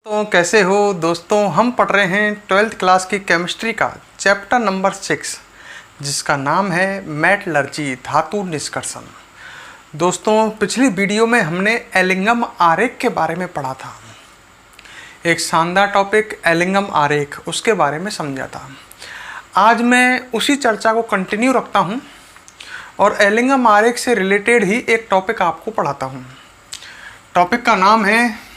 तो कैसे हो दोस्तों। हम पढ़ रहे हैं 12th क्लास की केमिस्ट्री का चैप्टर नंबर 6 जिसका नाम है मेटलर्जी धातु निष्कर्षण। दोस्तों पिछली वीडियो में हमने एलिंगम आरेख के बारे में पढ़ा था। एक शानदार टॉपिक एलिंगम आरेख, उसके बारे में समझा था। आज मैं उसी चर्चा को कंटिन्यू रखता हूँ और एलिंगम आरेख से रिलेटेड ही एक टॉपिक आपको पढ़ाता हूँ। टॉपिक का नाम है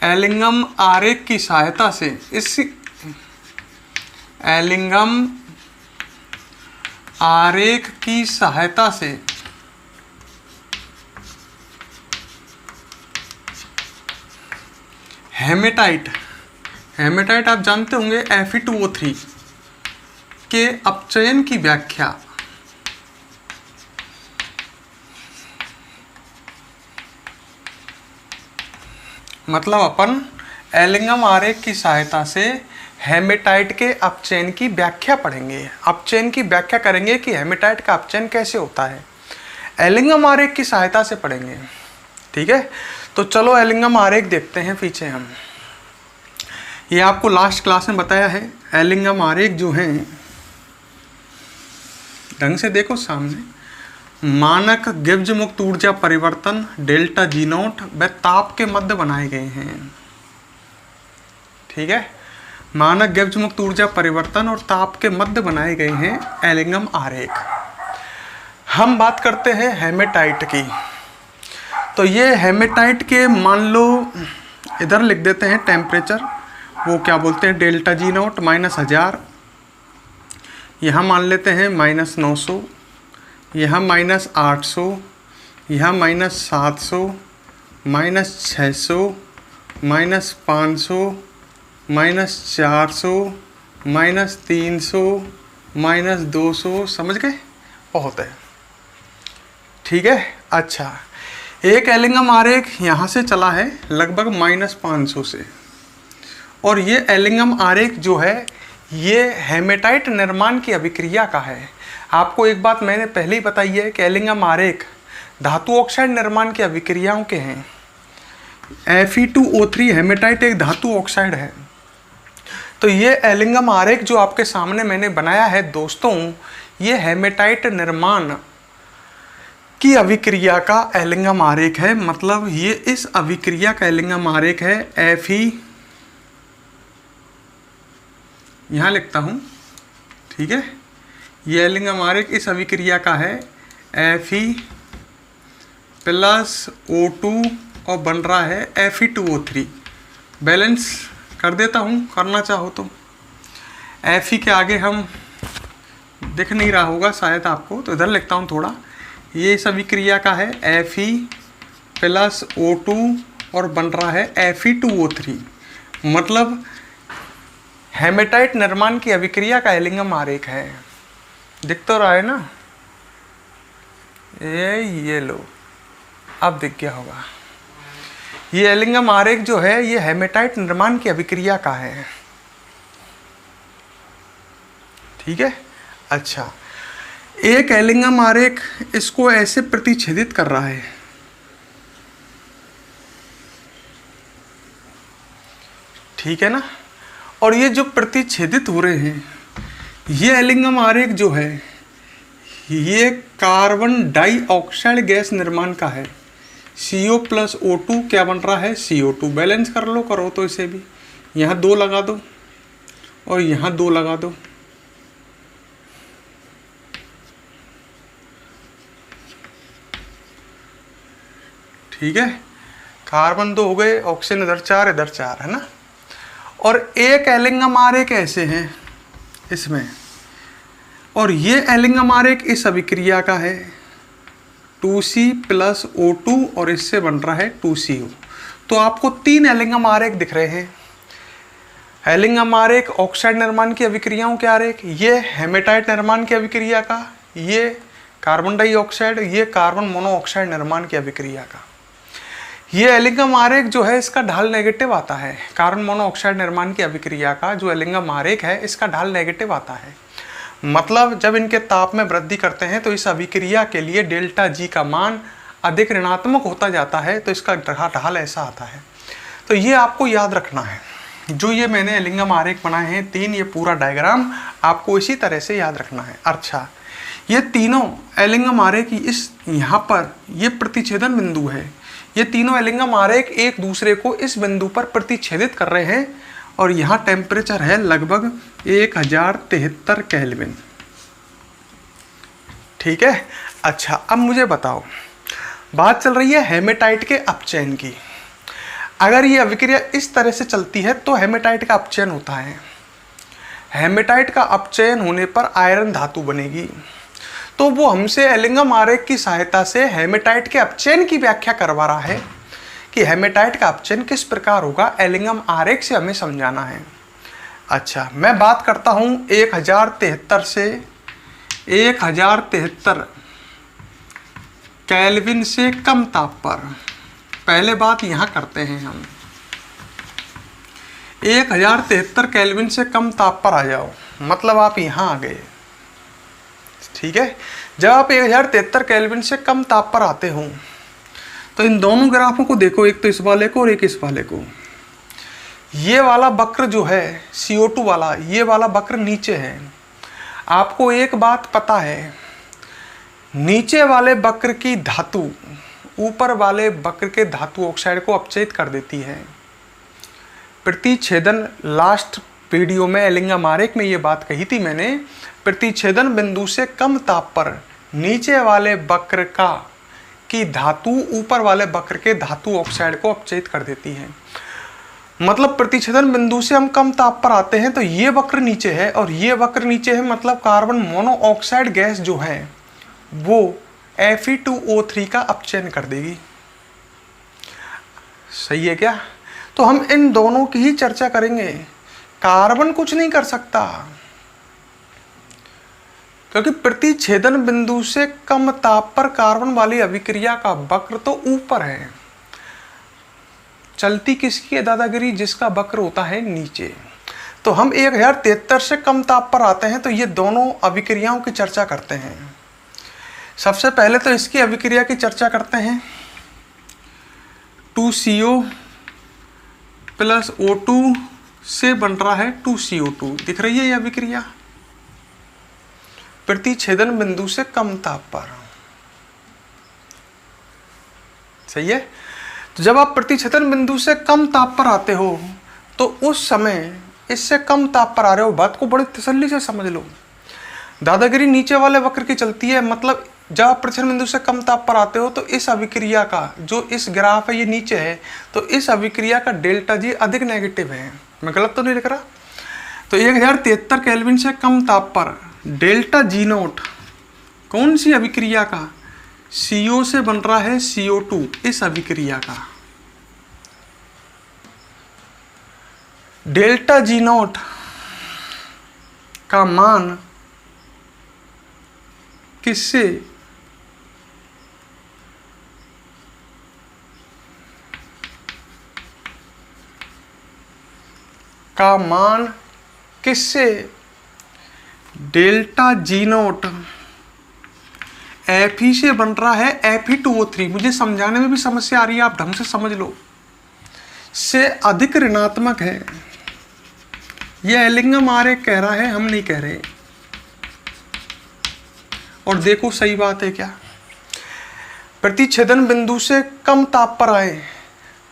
एलिंगम आरेख की सहायता से एलिंगम आरेख की सहायता से हेमेटाइट आप जानते होंगे Fe2O3 के अपचयन की व्याख्या। मतलब अपन एलिंगम आरेख की सहायता से हेमेटाइट के अपचयन की व्याख्या पढ़ेंगे। अपचयन की व्याख्या करेंगे कि हेमेटाइट का अपचयन कैसे होता है, एलिंगम आरेख की सहायता से पढ़ेंगे। ठीक है, तो चलो एलिंगम आरेख देखते हैं पीछे हम। ये आपको लास्ट क्लास में बताया है। एलिंगम आरेख जो है, ढंग से देखो सामने, मानक गिब्स मुक्त ऊर्जा परिवर्तन डेल्टा जी नॉट व ताप के मध्य बनाए गए हैं। ठीक है, मानक गिब्स मुक्त ऊर्जा परिवर्तन और ताप के मध्य बनाए गए हैं एलिंगम आरेख। हम बात करते हैं हेमेटाइट की। तो ये हेमेटाइट के मान लो इधर लिख देते हैं टेम्परेचर, वो क्या बोलते हैं डेल्टा जी नॉट -1000, यहाँ मान लेते हैं -900, यहाँ -800, यहाँ -700, -600, -500, -400, -300, -200। समझ गए, बहुत है। ठीक है, अच्छा एक एलिंगम आरेख यहाँ से चला है लगभग -500 से, और ये एलिंगम आरेख जो है ये हेमेटाइट निर्माण की अभिक्रिया का है। आपको एक बात मैंने पहले ही बताई है कि एलिंगम आरेख धातु ऑक्साइड निर्माण की अभिक्रियाओं के हैं। Fe2O3 हेमेटाइट एक धातु ऑक्साइड है। तो ये एलिंगम आरेख जो आपके सामने मैंने बनाया है दोस्तों, ये हेमेटाइट निर्माण की अभिक्रिया का एलिंगम आरेख है। मतलब ये इस अभिक्रिया का एलिंगम आरेख है। Fe यहाँ लिखता हूँ, ठीक है, ये एलिंगम आरेख इस अभिक्रिया का है Fe+O2 और बन रहा है Fe2O3। बैलेंस कर देता हूँ करना चाहो तो। Fe के आगे हम दिख नहीं रहा होगा शायद आपको, तो इधर लिखता हूँ थोड़ा। ये इस अभिक्रिया का है Fe+O2 और बन रहा है Fe2O3। मतलब हेमेटाइट निर्माण की अभिक्रिया का एलिंगम आरेख है। दिख तो रहा है ना, ये लो, अब दिख गया होगा। ये एलिंगम आरेख जो है ये हेमेटाइट निर्माण की अभिक्रिया का है। ठीक है, अच्छा एक एलिंगम आरेख इसको ऐसे प्रतिच्छेदित कर रहा है। ठीक है ना, और ये जो प्रतिच्छेदित हो रहे हैं, ये एलिंगम आरेख जो है ये कार्बन डाइऑक्साइड गैस निर्माण का है। CO+O2 क्या बन रहा है CO2। बैलेंस कर लो, करो तो इसे भी, यहाँ 2 लगा दो और यहाँ 2 लगा दो। ठीक है, कार्बन 2 हो गए, ऑक्सीजन इधर 4 है ना। और एक एलिंगम आरेख ऐसे हैं इसमें, और ये एलिंगम आरेख इस अभिक्रिया का है 2C+O2 और इससे बन रहा है 2CO। तो आपको 3 एलिंगम आरेख दिख रहे हैं। एलिंगम आरेख ऑक्साइड निर्माण की अभिक्रियाओं के आरेख, ये हेमेटाइट निर्माण की अभिक्रिया का, ये कार्बन डाइऑक्साइड, ये कार्बन मोनोऑक्साइड निर्माण की अभिक्रिया का। ये एलिंगम आरेख जो है इसका ढाल नेगेटिव आता है। कार्बन मोनोऑक्साइड निर्माण की अभिक्रिया का जो एलिंगम आरेख है इसका ढाल नेगेटिव आता है। मतलब जब इनके ताप में वृद्धि करते हैं तो इस अभिक्रिया के लिए डेल्टा जी का मान अधिक ऋणात्मक होता जाता है, तो इसका ढाल ऐसा आता है। तो ये आपको याद रखना है। जो ये मैंने एलिंगम आरेख बनाए हैं 3, ये पूरा डायग्राम आपको इसी तरह से याद रखना है। अच्छा, ये तीनों एलिंगम आरेख इस यहाँ पर ये प्रतिच्छेदन बिंदु है। ये तीनों एलिंगम आरेख एक दूसरे को इस बिंदु पर प्रतिच्छेदित कर रहे हैं और यहाँ टेम्परेचर है लगभग 1073 केल्विन। ठीक है। अच्छा, अब मुझे बताओ, बात चल रही है हेमेटाइट के अपचयन की। अगर ये अभिक्रिया इस तरह से चलती है तो हेमेटाइट का अपचयन होता है। हेमेटाइट का अपचयन होने पर आयरन धातु बनेगी। तो वो हमसे एलिंगम आरेख की सहायता से हेमेटाइट के अपचयन की व्याख्या करवा रहा है कि हेमेटाइट का अपचयन किस प्रकार होगा, एलिंगम आरेख से हमें समझाना है। अच्छा, मैं बात करता हूँ 1073 से 1073 केल्विन से कम ताप पर। पहले बात यहाँ करते हैं हम, 1073 केल्विन से कम ताप पर आ जाओ, मतलब आप यहाँ आ गए। ठीक है। जब आप 1073 केल्विन से कम ताप पर आते हो तो इन दोनों ग्राफों को देखो, एक तो इस वाले को और एक इस वाले को। ये वाला वक्र जो है CO2 वाला, ये वाला वक्र नीचे है। आपको एक बात पता है, नीचे वाले वक्र की धातु ऊपर वाले वक्र के धातु ऑक्साइड को अपचयित कर देती है। प्रतिच्छेदन, लास्ट वीडियो में एलिंगम आरेख में ये बात कही थी मैंने, प्रतिच्छेदन बिंदु से कम ताप पर नीचे वाले वक्र की धातु ऊपर वाले वक्र के धातु ऑक्साइड को अपचयित कर देती है। मतलब प्रतिच्छेदन बिंदु से हम कम ताप पर आते हैं तो ये वक्र नीचे है और ये वक्र नीचे है, मतलब कार्बन मोनोऑक्साइड गैस जो है वो Fe2O3 का अपचयन कर देगी। सही है क्या? तो हम इन दोनों की ही चर्चा करेंगे। कार्बन कुछ नहीं कर सकता क्योंकि प्रतिच्छेदन बिंदु से कम ताप पर कार्बन वाली अभिक्रिया का वक्र तो ऊपर है। चलती किसकी है दादागिरी? जिसका वक्र होता है नीचे। तो हम 1073 से कम ताप पर आते हैं तो ये दोनों अभिक्रियाओं की चर्चा करते हैं। सबसे पहले तो इसकी अभिक्रिया की चर्चा करते हैं। 2CO प्लस O2 से बन रहा है 2CO2। दिख रही है ये अभिक्रिया प्रतिच्छेदन बिंदु से कम ताप पर। सही है। तो जब आप प्रतिच्छेदन बिंदु से कम ताप पर आते हो तो उस समय इससे कम ताप पर आ रहे हो, बात को बड़ी तसल्ली से समझ लो। दादागिरी नीचे वाले वक्र की चलती है, मतलब जब आप प्रतिच्छेदन बिंदु से कम ताप पर आते हो तो इस अभिक्रिया का जो इस ग्राफ है ये नीचे है, तो इस अभिक्रिया का डेल्टा जी अधिक नेगेटिव है। मैं गलत तो नहीं लिख रहा? तो 1073 केल्विन से कम ताप पर डेल्टा जी नोट कौन सी अभिक्रिया का? CO से बन रहा है CO2, इस अभिक्रिया का डेल्टा जी नोट का मान किससे? का मान किससे? डेल्टा जी नोट Fe से बन रहा है Fe2O3। मुझे समझाने में भी समस्या आ रही है, आप ढंग से समझ लो। से अधिक ऋणात्मक है। यह एलिंगम आरेख कह रहा है, हम नहीं कह रहे। और देखो सही बात है क्या? प्रतिच्छेदन बिंदु से कम ताप पर आए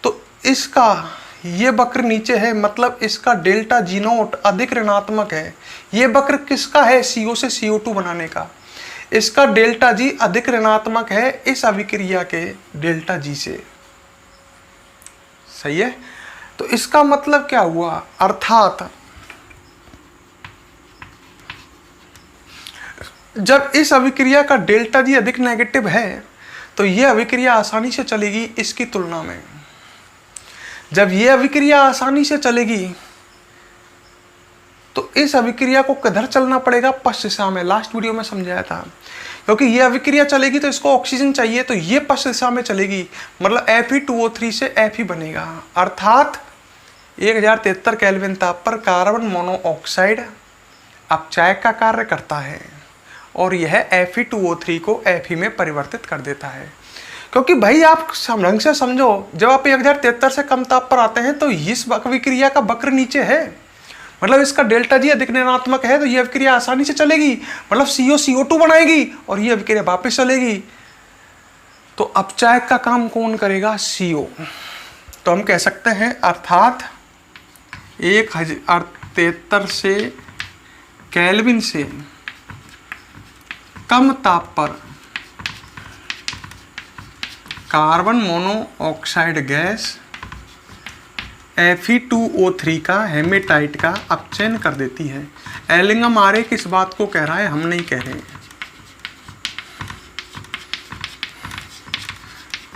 तो इसका ये वक्र नीचे है, मतलब इसका डेल्टा जी नोट अधिक ऋणात्मक है। ये वक्र किसका है? CO से CO2 बनाने का। इसका डेल्टा जी अधिक ऋणात्मक है इस अभिक्रिया के डेल्टा जी से। सही है। तो इसका मतलब क्या हुआ? अर्थात जब इस अभिक्रिया का डेल्टा जी अधिक नेगेटिव है तो यह अभिक्रिया आसानी से चलेगी इसकी तुलना में। जब यह अभिक्रिया आसानी से चलेगी तो इस अभिक्रिया को किधर चलना पड़ेगा? पश्च दिशा में। लास्ट वीडियो में समझाया था। क्योंकि ये अभिक्रिया चलेगी तो इसको ऑक्सीजन चाहिए, तो ये पश्च दिशा में चलेगी, मतलब Fe2O3 से Fe बनेगा। अर्थात 1073 केल्विन ताप पर कार्बन मोनोऑक्साइड अपचायक का कार्य करता है और यह Fe2O3 को Fe में परिवर्तित कर देता है। क्योंकि भाई आप ढंग से समझो, जब आप 1073 से कम ताप पर आते हैं तो इस अभिक्रिया का वक्र नीचे है, मतलब इसका डेल्टा जी अधिक ऋणात्मक है, तो ये अभिक्रिया आसानी से चलेगी, मतलब CO2 बनाएगी और ये अभिक्रिया वापस चलेगी। तो अपचायक का काम कौन करेगा? CO। तो हम कह सकते हैं अर्थात 1073 से केल्विन से कम ताप पर कार्बन मोनोऑक्साइड गैस Fe2O3 का हेमेटाइट का अपचयन कर देती है। एलिंगम आरेख इस बात को कह रहा है, हम नहीं कह रहे।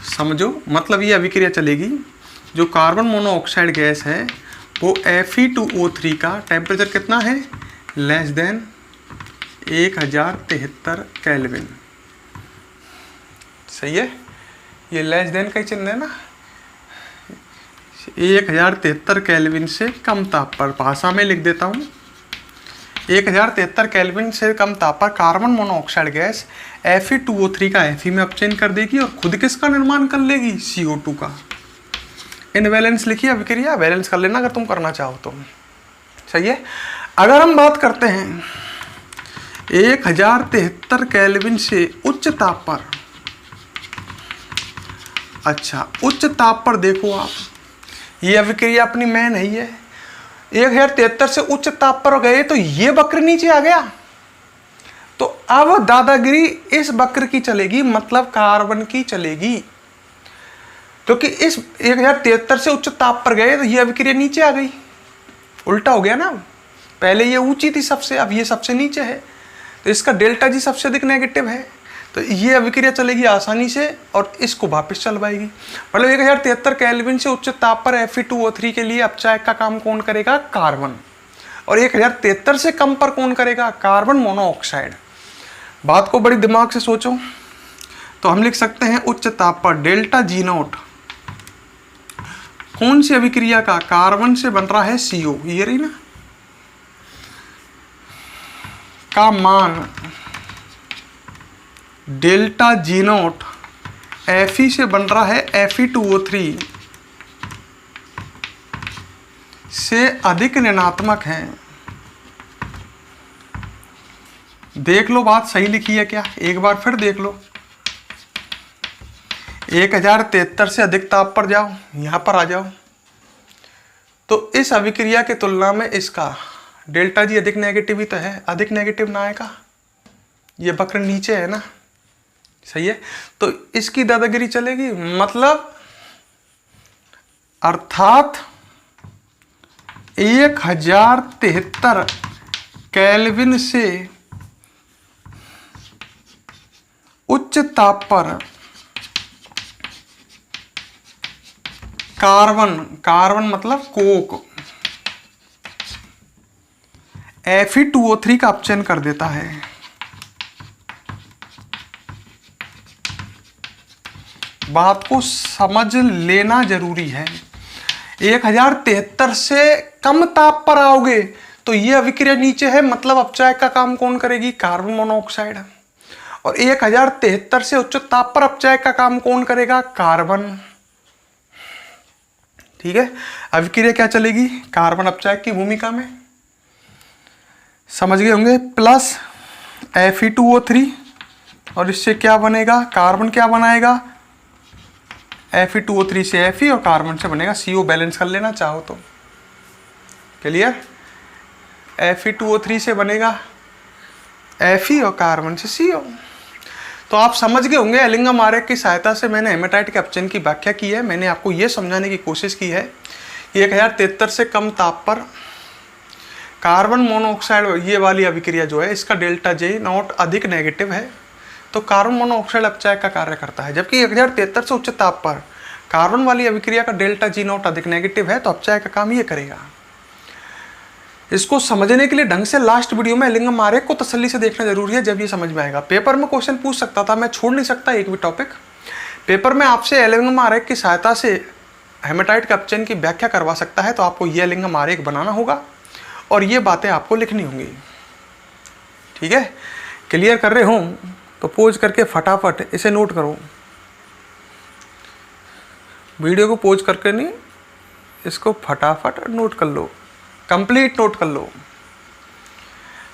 समझो, मतलब ये अभिक्रिया चलेगी, जो कार्बन मोनोऑक्साइड गैस है वो Fe2O3 का टेम्परेचर कितना है? Less than 1073 kelvin. सही है, ये लेस देन का ही चिन्ह है ना, 1073 केल्विन से कम ताप पर। भाषा में लिख देता हूँ, 1073 केल्विन से कम ताप पर कार्बन मोनोऑक्साइड गैस Fe2O3 का Fe में अपचयन कर देगी और खुद किसका निर्माण कर लेगी? CO2 का। इनवैलेंस लिखिए अभिक्रिया, बैलेंस कर लेना अगर तुम करना चाहो तो। सही है। अगर हम बात करते हैं 1073 केल्विन से उच्च ताप पर, अच्छा उच्च ताप पर देखो आप, ये अभिक्रिया अपनी मैं नहीं है। 1073 से उच्च ताप पर गए तो ये वक्र नीचे आ गया, तो अब दादागिरी इस वक्र की चलेगी, मतलब कार्बन की चलेगी, क्योंकि इस 1073 से उच्च ताप पर गए तो ये अभिक्रिया नीचे आ गई। उल्टा हो गया ना, पहले ये ऊंची थी सबसे, अब ये सबसे नीचे है, तो इसका डेल्टा जी सबसे अधिक नेगेटिव है, तो ये अभिक्रिया चलेगी आसानी से और इसको वापस चलवाएगी। मतलब 1073 केल्विन से उच्च ताप पर Fe2O3 के लिए अपचायक का काम कौन करेगा? कार्बन। और 1073 से कम पर कौन करेगा? Carbon monoxide. बात को बड़ी दिमाग से सोचो, तो हम लिख सकते हैं उच्च ताप पर डेल्टा G0 कौन सी अभिक्रिया का? कार्बन से बन रहा है CO, ये रही ना, का मान डेल्टा G0 Fe से बन रहा है Fe2O3 से अधिक ऋणात्मक है। देख लो बात सही लिखी है क्या? एक बार फिर देख लो, 1073 से अधिक ताप पर जाओ, यहां पर आ जाओ, तो इस अभिक्रिया की तुलना में इसका डेल्टा जी अधिक नेगेटिव ही तो है, अधिक नेगेटिव ना आएगा, ये वक्र नीचे है ना। सही है, तो इसकी दादागिरी चलेगी, मतलब अर्थात 1073 केल्विन से उच्च ताप पर कार्बन मतलब कोक Fe2O3 का अपचयन कर देता है। बात को समझ लेना जरूरी है। 1073 से कम ताप पर आओगे तो ये अभिक्रिया नीचे है, मतलब अपचायक का काम कौन करेगी? Carbon monoxide. और 1073 से उच्च ताप पर अपचायक का काम कौन करेगा? कार्बन। ठीक है, अभिक्रिया क्या चलेगी? कार्बन अपचायक की भूमिका में, समझ गए होंगे। प्लस Fe2O3 और इससे क्या बनेगा? कार्बन क्या बनाएगा? Fe2O3 से Fe और कार्बन से बनेगा CO। बैलेंस कर लेना चाहो तो। क्लियर? Fe2O3 से बनेगा Fe और कार्बन से CO। तो आप समझ गए होंगे, एलिंगम आरेख की सहायता से मैंने हेमेटाइट के अपचयन की व्याख्या की है। मैंने आपको यह समझाने की कोशिश की है कि 1073 से कम ताप पर कार्बन मोनोऑक्साइड ये वाली अभिक्रिया जो है, इसका डेल्टा G0 अधिक नेगेटिव है, तो कार्बन मोनोऑक्साइड अपचायक का कार्य करता है। जबकि 1073 से उच्च ताप पर कार्बन वाली अभिक्रिया का डेल्टा G0 अधिक नेगेटिव है, तो अपचायक का काम ये करेगा। इसको समझने के लिए ढंग से लास्ट वीडियो में एलिंगम आरेख को तसल्ली से देखना जरूरी है, जब ये समझ में आएगा। पेपर में क्वेश्चन पूछ सकता था, मैं छोड़ नहीं सकता एक भी टॉपिक। पेपर में आपसे एलिंगम आरेख की सहायता से हेमेटाइट के अपचयन की व्याख्या करवा सकता है, तो आपको ये एलिंगम आरेख बनाना होगा और ये बातें आपको लिखनी होंगी। ठीक है, क्लियर कर रहे हो तो पोज करके फटाफट इसे नोट करो। वीडियो को पॉज करके नहीं, इसको फटाफट नोट कर लो, कंप्लीट नोट कर लो।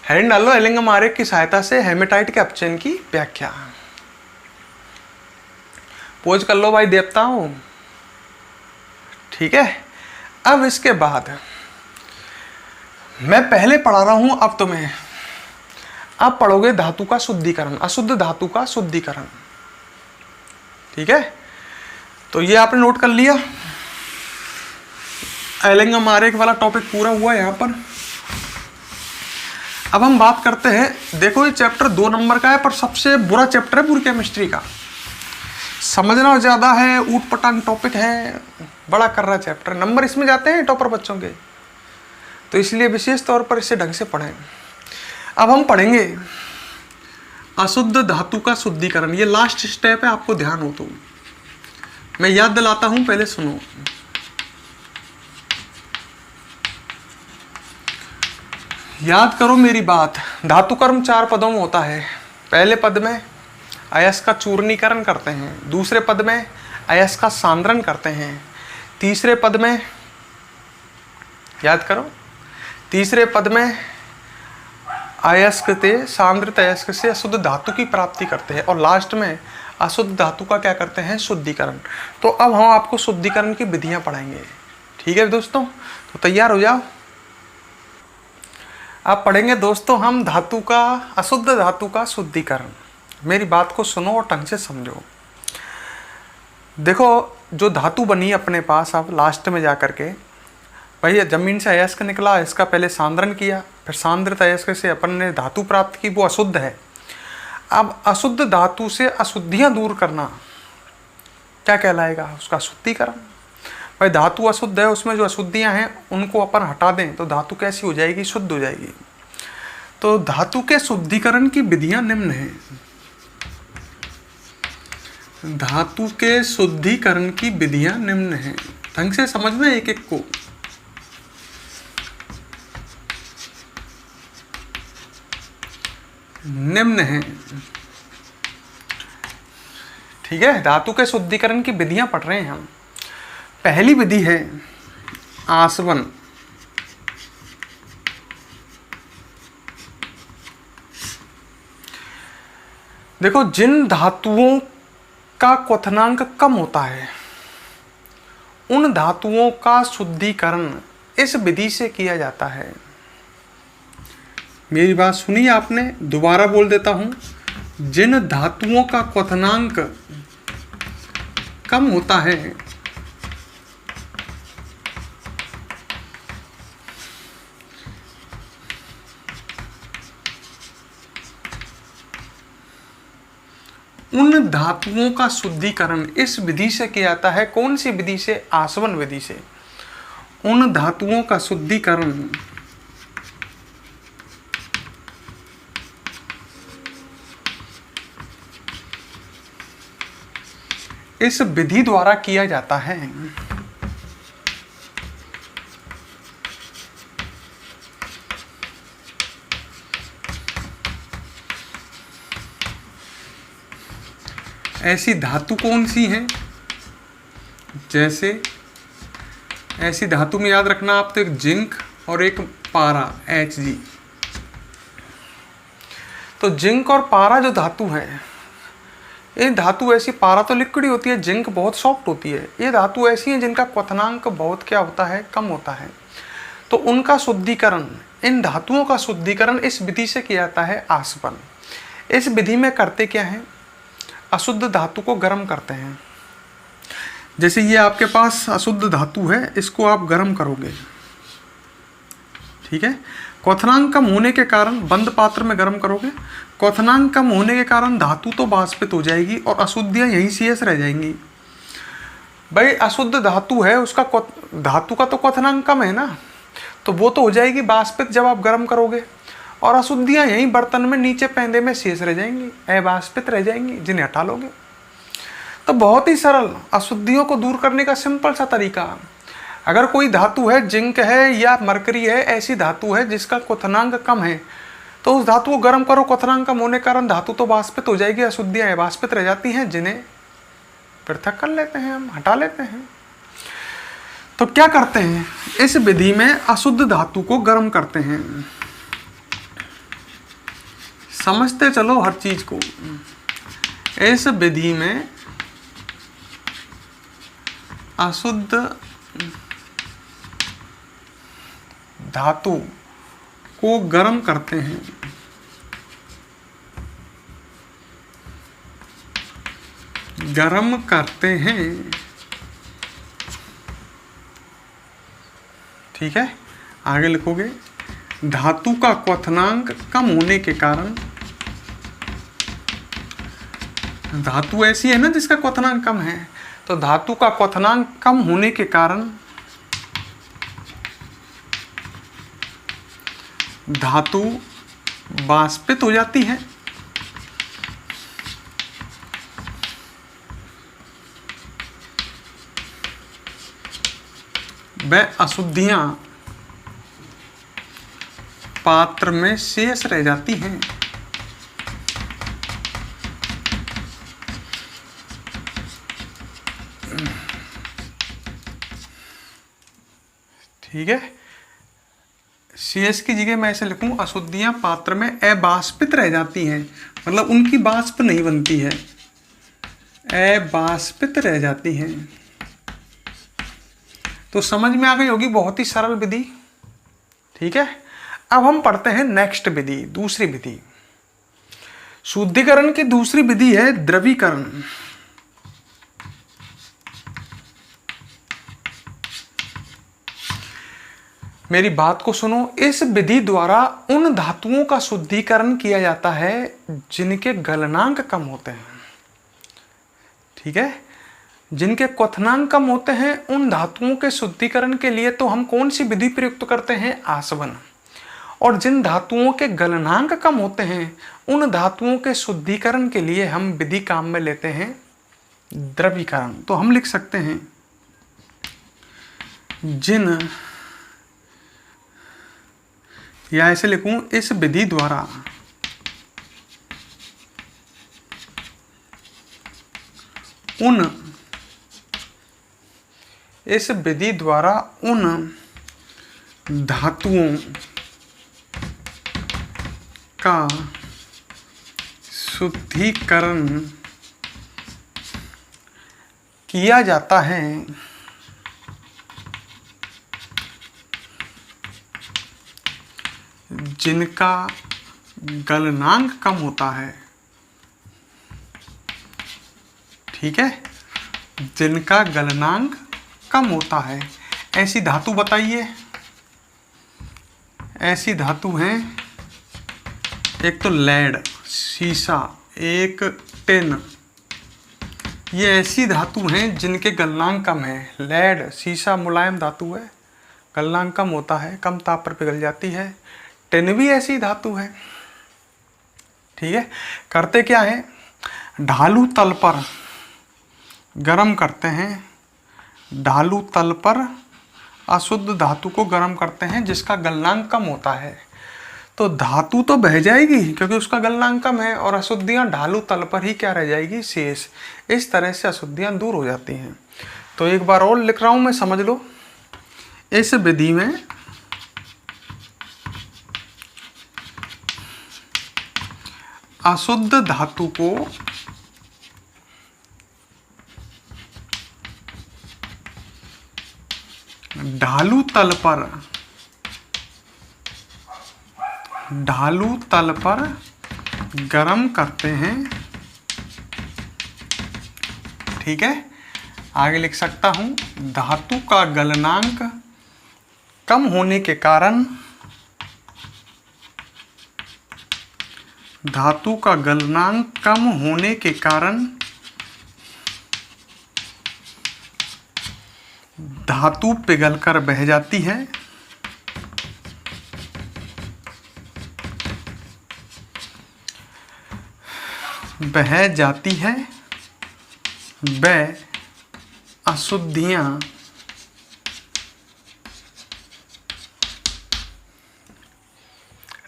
हेडिंग डालो एलिंगम आरेख की सहायता से हेमेटाइट के अपचयन की व्याख्या। पॉज कर लो भाई देवताओं, ठीक है। अब इसके बाद मैं पहले पढ़ा रहा हूं, अब तुम्हें अब पढ़ोगे धातु का शुद्धिकरण, अशुद्ध धातु का शुद्धिकरण, ठीक है। तो ये आपने नोट कर लिया, एलिंगम आरेख वाला टॉपिक पूरा हुआ यहाँ पर। अब हम बात करते हैं, देखो ये चैप्टर 2 नंबर का है, पर सबसे बुरा चैप्टर है पूरी केमिस्ट्री का, समझना ज़्यादा है, ऊट पटांग टॉपिक है, बड़ा कर रहा चैप्टर, नंबर इसमें जाते हैं टॉपर बच्चों के, तो इसलिए विशेष तौर पर इसे ढंग से पढ़ें। अब हम पढ़ेंगे अशुद्ध धातु का शुद्धिकरण, ये लास्ट स्टेप है, आपको ध्यान हो तो मैं याद दिलाता हूं, पहले सुनो। याद करो मेरी बात। धातु कर्म 4 पदों में होता है। पहले पद में अयस्क का चूर्णीकरण करते हैं, दूसरे पद में अयस्क का सांद्रण करते हैं, तीसरे पद में, याद करो, तीसरे पद में अयस्क से सांद्रित अयस्क से अशुद्ध धातु की प्राप्ति करते हैं, और लास्ट में अशुद्ध धातु का क्या करते हैं, शुद्धिकरण। तो अब हम आपको शुद्धिकरण की विधियां पढ़ाएंगे, ठीक है दोस्तों, तो तैयार हो जाओ। अब पढ़ेंगे दोस्तों हम धातु का, अशुद्ध धातु का शुद्धिकरण। मेरी बात को सुनो और ढंग से समझो। देखो जो धातु बनी अपने पास, अब लास्ट में जा कर के भाई जमीन से अयस्क निकला, इसका पहले सांद्रण किया, फिर सांद्रित अयस्क से अपन ने धातु प्राप्त की, वो अशुद्ध है। अब अशुद्ध धातु से अशुद्धियां दूर करना क्या कहलाएगा, उसका शुद्धिकरण। भाई धातु अशुद्ध है, उसमें जो अशुद्धियां हैं उनको अपन हटा दें तो धातु कैसी हो जाएगी, शुद्ध हो जाएगी। तो धातु के शुद्धिकरण की विधियां निम्न हैं। धातु के शुद्धिकरण की विधियां निम्न हैं, ढंग से समझना एक एक को। निम्न है, ठीक है। धातु के शुद्धिकरण की विधियां पढ़ रहे हैं हम। पहली विधि है आसवन। देखो जिन धातुओं का क्वथनांक कम होता है उन धातुओं का शुद्धिकरण इस विधि से किया जाता है। मेरी बात सुनी आपने, दोबारा बोल देता हूं, जिन धातुओं का क्वथनांक कम होता है उन धातुओं का शुद्धिकरण इस विधि से किया जाता है। कौन सी विधि से, आसवन विधि से। उन धातुओं का शुद्धिकरण इस विधि द्वारा किया जाता है। ऐसी धातु कौन सी है, जैसे ऐसी धातु में याद रखना आप, तो एक जिंक और एक पारा Hg। तो जिंक और पारा जो धातु है, ये धातु ऐसी, पारा तो लिक्विड होती है, जिंक बहुत सॉफ्ट होती है। ये धातु ऐसी हैं जिनका क्वथनांक बहुत क्या होता है, कम होता है। तो उनका शुद्धिकरण, इन धातुओं का शुद्धिकरण इस विधि से किया जाता है, आसवन। इस विधि में करते क्या है, अशुद्ध धातु को गर्म करते हैं। जैसे ये आपके पास अशुद्ध धातु है, इसको आप गर्म करोगे, ठीक है। क्वथनांक कम होने के कारण बंद पात्र में गर्म करोगे, क्वथनांक कम होने के कारण धातु तो वाष्पित हो जाएगी और अशुद्धियां यहीं शेष रह जाएंगी। भाई अशुद्ध धातु है, उसका धातु का तो क्वथनांक कम है ना, तो वो तो हो जाएगी वाष्पित जब आप गर्म करोगे, और अशुद्धियां यहीं बर्तन में नीचे पैंदे में शेष रह जाएंगी, अवाष्पित रह जाएंगी, जिन्हें हटा लोगे। तो बहुत ही सरल, अशुद्धियों को दूर करने का सिंपल सा तरीका। अगर कोई धातु है, जिंक है या मरकरी है, ऐसी धातु है जिसका क्वथनांक कम है, तो उस धातु को गर्म करो, क्वथनांक कम होने के कारण धातु तो वाष्पित हो जाएगी, अशुद्धियां वाष्पित रह जाती हैं, जिन्हें पृथक कर लेते हैं, हम हटा लेते हैं। तो क्या करते हैं, इस विधि में अशुद्ध धातु को गर्म करते हैं। समझते चलो हर चीज को। इस विधि में अशुद्ध धातु को गर्म करते हैं। गर्म करते हैं, ठीक है। आगे लिखोगे, धातु का क्वथनांक कम होने के कारण, धातु ऐसी है ना जिसका क्वथनांक कम है, तो धातु का क्वथनांक कम होने के कारण धातु वाष्पित हो जाती है। वह अशुद्धियां पात्र में शेष रह जाती हैं। ठीक है, शेष की जगह मैं ऐसे लिखूं, अशुद्धियां पात्र में अवाष्पित रह जाती हैं, मतलब उनकी वाष्प नहीं बनती है, अवाष्पित रह जाती हैं। तो समझ में आ गई होगी, बहुत ही सरल विधि। ठीक है, अब हम पढ़ते हैं नेक्स्ट विधि, दूसरी विधि। शुद्धिकरण की दूसरी विधि है द्रवीकरण। मेरी बात को सुनो, इस विधि द्वारा उन धातुओं का शुद्धिकरण किया जाता है जिनके गलनांक कम होते हैं। ठीक है, जिनके क्वथनांक कम होते हैं, उन धातुओं के शुद्धिकरण के लिए तो हम कौन सी विधि प्रयुक्त करते हैं, आसवन। और जिन धातुओं के गलनांक कम होते हैं, उन धातुओं के शुद्धिकरण के लिए हम विधि काम में लेते हैं द्रवीकरण। तो हम लिख सकते हैं, जिन, या ऐसे लिखूं, इस विधि द्वारा उन धातुओं का शुद्धिकरण किया जाता है जिनका गलनांक कम होता है। ठीक है, जिनका गलनांक कम होता है। ऐसी धातु बताइए। ऐसी धातु हैं, एक तो लेड, सीसा, एक टिन। ये ऐसी धातु हैं जिनके गलनांक कम है। लेड, सीसा मुलायम धातु है, गलनांक कम होता है, कम ताप पर पिघल जाती है। टिन भी ऐसी धातु है। ठीक है, करते क्या है, ढालू तल पर गरम करते हैं। ढालू तल पर अशुद्ध धातु को गर्म करते हैं जिसका गलनांक कम होता है। तो धातु तो बह जाएगी क्योंकि उसका गलनांक कम है, और अशुद्धियां ढालू तल पर ही क्या रह जाएगी, शेष। इस तरह से अशुद्धियां दूर हो जाती हैं। तो एक बार और लिख रहा हूं मैं, समझ लो। इस विधि में अशुद्ध धातु को ढालू तल पर गरम करते हैं। ठीक है, आगे लिख सकता हूं, धातु का गलनांक कम होने के कारण, धातु का गलनांक कम होने के कारण धातु पिघलकर बह जाती है। बह जाती है। वह अशुद्धियां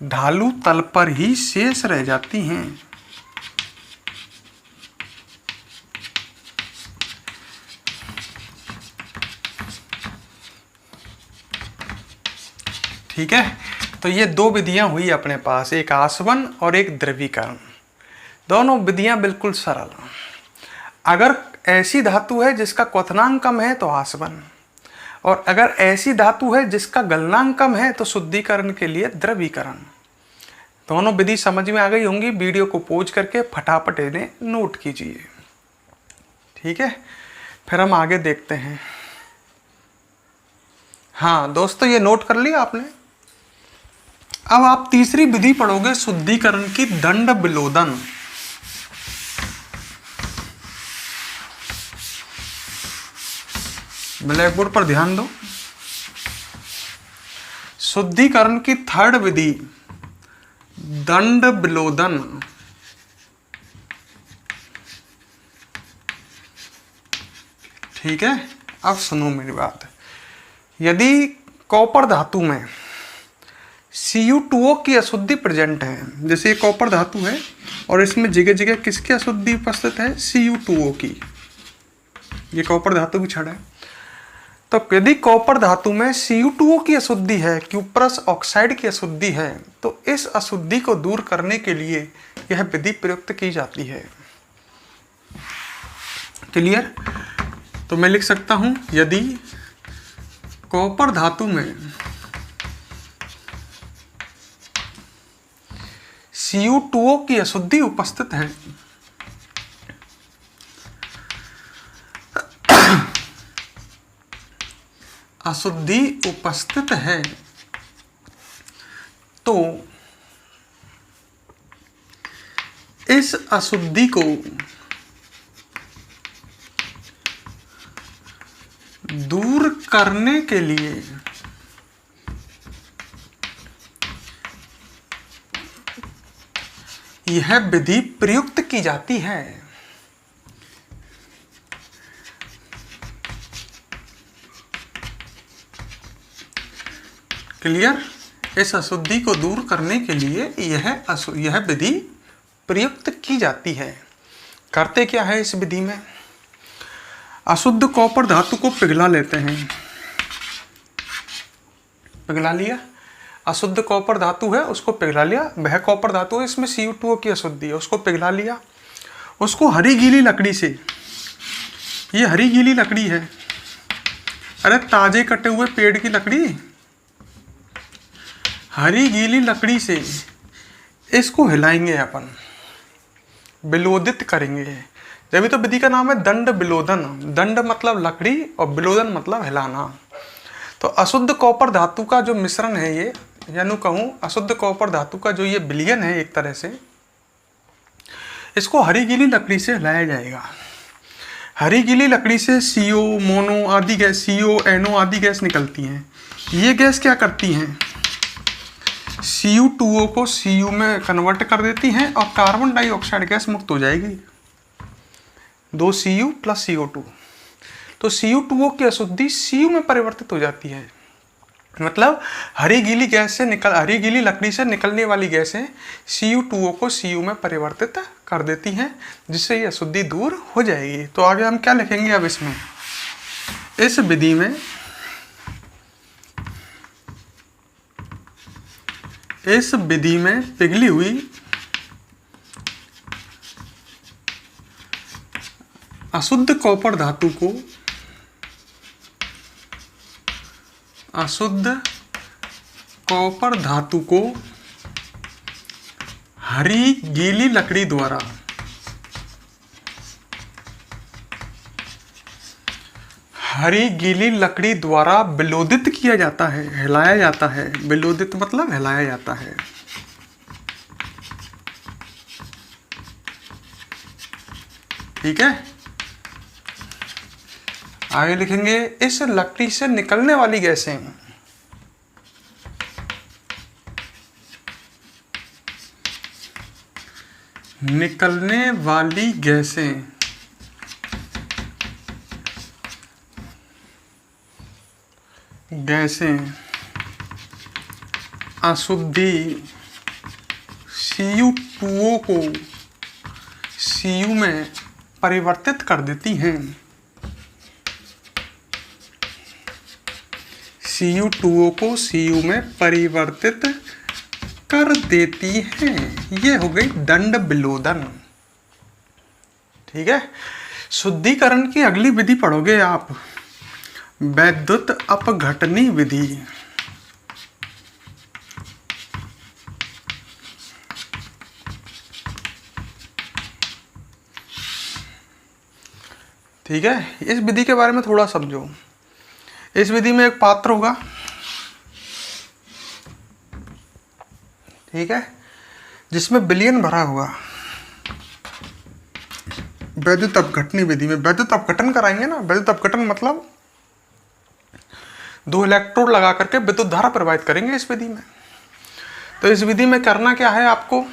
ढालू तल पर ही शेष रह जाती हैं। ठीक है, तो ये दो विधियां हुई अपने पास, एक आसवन और एक द्रवीकरण। दोनों विधियां बिल्कुल सरल। अगर ऐसी धातु है जिसका क्वथनांक कम है तो आसवन, और अगर ऐसी धातु है जिसका गलनांक कम है तो शुद्धिकरण के लिए द्रवीकरण। दोनों विधि समझ में आ गई होंगी। वीडियो को पॉज करके फटाफट इन्हें नोट कीजिए। ठीक है, फिर हम आगे देखते हैं। हाँ दोस्तों, ये नोट कर लिया आपने। अब आप तीसरी विधि पढ़ोगे, शुद्धिकरण की दंड विलोदन। ब्लैक बोर्ड पर ध्यान दो। शुद्धिकरण की थर्ड विधि दंड विलोदन। ठीक है, अब सुनो मेरी बात। यदि कॉपर धातु में Cu2O की अशुद्धि प्रेजेंट है, जैसे ये कॉपर धातु है और इसमें जगह जगह किसकी अशुद्धि उपस्थित है? Cu2O की। ये कॉपर धातु की छड़ है। तो यदि कॉपर धातु में Cu2O की अशुद्धि है, क्यूप्रस ऑक्साइड की अशुद्धि है, तो इस अशुद्धि को दूर करने के लिए यह विधि प्रयुक्त की जाती है। क्लियर? तो मैं लिख सकता हूं, यदि कॉपर धातु में Cu2O की अशुद्धि उपस्थित है, अशुद्धि उपस्थित है, तो इस अशुद्धि को दूर करने के लिए यह विधि प्रयुक्त की जाती है। क्लियर? इस अशुद्धि को दूर करने के लिए यह विधि प्रयुक्त की जाती है। करते क्या है इस विधि में? अशुद्ध कॉपर धातु को पिघला लेते हैं। पिघला लिया, अशुद्ध कॉपर धातु है उसको पिघला लिया। वह कॉपर धातु है, इसमें Cu2O की अशुद्धि है, उसको पिघला लिया। उसको हरी गीली लकड़ी से, ये हरी गीली लकड़ी है, अरे ताजे कटे हुए पेड़ की लकड़ी, हरी गीली लकड़ी से इसको हिलाएंगे अपन, विलोदित करेंगे। जब तो विधि का नाम है दंड विलोदन। दंड मतलब लकड़ी और विलोदन मतलब हिलाना। तो अशुद्ध कॉपर धातु का जो मिश्रण है ये, यानी कहूँ अशुद्ध कॉपर धातु का जो ये विलयन है एक तरह से, इसको हरी गीली लकड़ी से हिलाया जाएगा। हरी गीली लकड़ी से CO, मोनो आदि गैस, CO, NO आदि गैस निकलती हैं। ये गैस क्या करती हैं? Cu2O को Cu में कन्वर्ट कर देती हैं और कार्बन डाइऑक्साइड गैस मुक्त हो जाएगी। 2 Cu प्लस CO2। तो Cu2O की अशुद्धि Cu में परिवर्तित हो जाती है। मतलब हरी गीली लकड़ी से निकलने वाली गैसें Cu2O को Cu में परिवर्तित कर देती हैं, जिससे ये अशुद्धि दूर हो जाएगी। तो आगे हम क्या लिखेंगे अब इसमें? इस विधि में पिघली हुई अशुद्ध कॉपर धातु को हरी गीली लकड़ी द्वारा विलोदित किया जाता है, हिलाया जाता है। विलोदित मतलब हिलाया जाता है। ठीक है, आगे लिखेंगे, इस लकड़ी से निकलने वाली गैसें अशुद्धि Cu2O को Cu में परिवर्तित कर देती हैं। Cu2O को Cu में परिवर्तित कर देती हैं। ये हो गई दंड विलोदन। ठीक है, शुद्धिकरण की अगली विधि पढ़ोगे आप, वैद्युत अपघटनी विधि। ठीक है, इस विधि के बारे में थोड़ा समझो। इस विधि में एक पात्र होगा, ठीक है, जिसमें विलयन भरा हुआ। वैद्युत अपघटनी विधि में वैद्युत अपघटन कराएंगे ना। वैद्युत अपघटन मतलब 2 इलेक्ट्रोड लगा करके विद्युत धारा प्रवाहित करेंगे इस विधि में। तो इस विधि में करना क्या है आपको,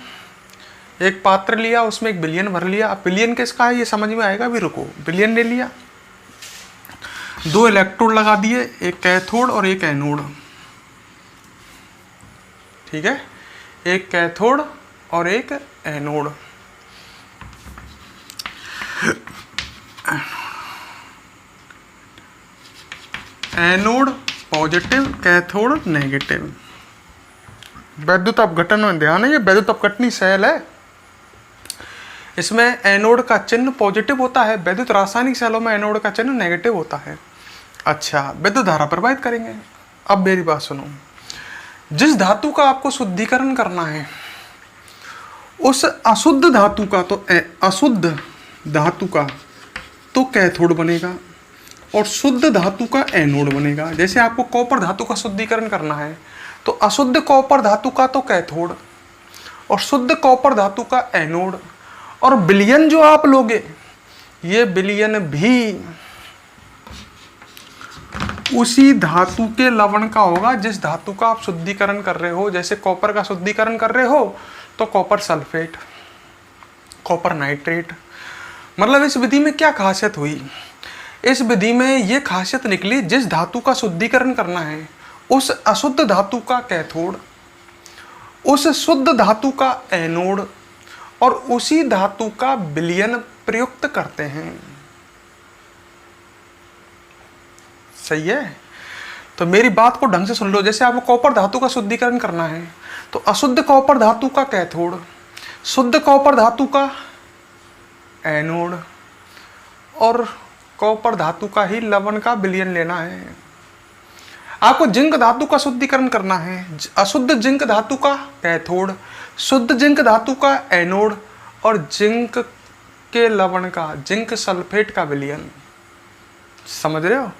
एक पात्र लिया, उसमें एक विलयन भर लिया। अब विलयन किसका है ये समझ में आएगा, भी रुको। विलयन ले लिया, 2 इलेक्ट्रोड लगा दिए, एक कैथोड और एक एनोड। ठीक है, एक कैथोड और एक anode. Anode positive, cathode negative. वैद्युत अपघटन में ध्यान है, ये वैद्युत अपघटनी सेल है। इसमें एनोड का चिन्ह पॉजिटिव होता है, वैद्युत रासायनिक सेलों में एनोड का चिन्ह नेगेटिव होता है। अच्छा, विद्युत धारा प्रवाहित करेंगे। अब मेरी बात सुनो, जिस धातु का आपको शुद्धिकरण करना है उस अशुद्ध धातु का, तो अशुद्ध धातु का तो कैथोड बनेगा और शुद्ध धातु का एनोड बनेगा। जैसे आपको कॉपर धातु का शुद्धिकरण करना है तो अशुद्ध कॉपर धातु का तो कैथोड और शुद्ध कॉपर धातु का एनोड। और विलयन जो आप लोगे, ये विलयन भी उसी धातु के लवण का होगा जिस धातु का आप शुद्धिकरण कर रहे हो। जैसे कॉपर का शुद्धिकरण कर रहे हो तो कॉपर सल्फेट, कॉपर नाइट्रेट। मतलब इस विधि में क्या खासियत हुई, इस विधि में ये खासियत निकली, जिस धातु का शुद्धिकरण करना है उस अशुद्ध धातु का कैथोड, उस शुद्ध धातु का एनोड और उसी धातु का विलयन प्रयुक्त करते हैं। सही है, तो मेरी बात को ढंग से सुन लो। जैसे आपको कॉपर धातु का शुद्धिकरण करना है तो अशुद्ध कॉपर धातु का कैथोड, शुद्ध कॉपर धातु का एनोड और कॉपर धातु का ही लवण का विलयन लेना है। आपको जिंक धातु का शुद्धिकरण करना है, अशुद्ध जिंक धातु का कैथोड, शुद्ध जिंक धातु का एनोड और जिंक के लवण का, जिंक सल्फेट का विलयन। समझ रहे हो?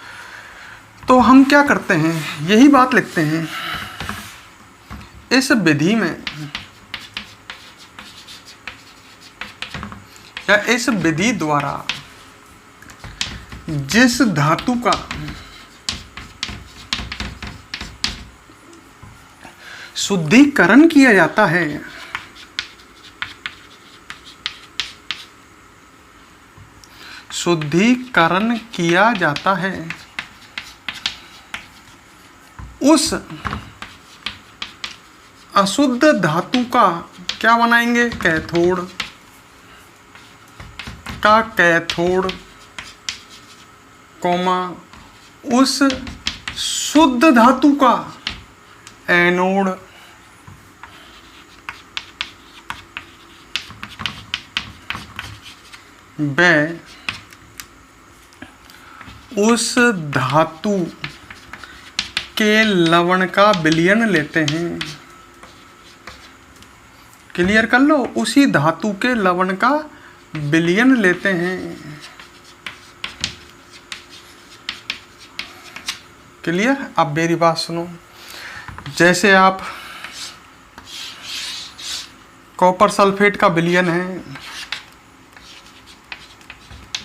तो हम क्या करते हैं, यही बात लिखते हैं। इस विधि में या इस विधि द्वारा जिस धातु का शुद्धिकरण किया जाता है शुद्धिकरण किया जाता है उस अशुद्ध धातु का क्या बनाएंगे, कैथोड का कैथोड, कॉमा उस शुद्ध धातु का एनोड व उस धातु के लवण का विलयन लेते हैं। क्लियर कर लो, उसी धातु के लवण का विलयन लेते हैं। क्लियर? अब मेरी बात सुनो। जैसे आप कॉपर सल्फेट का विलयन है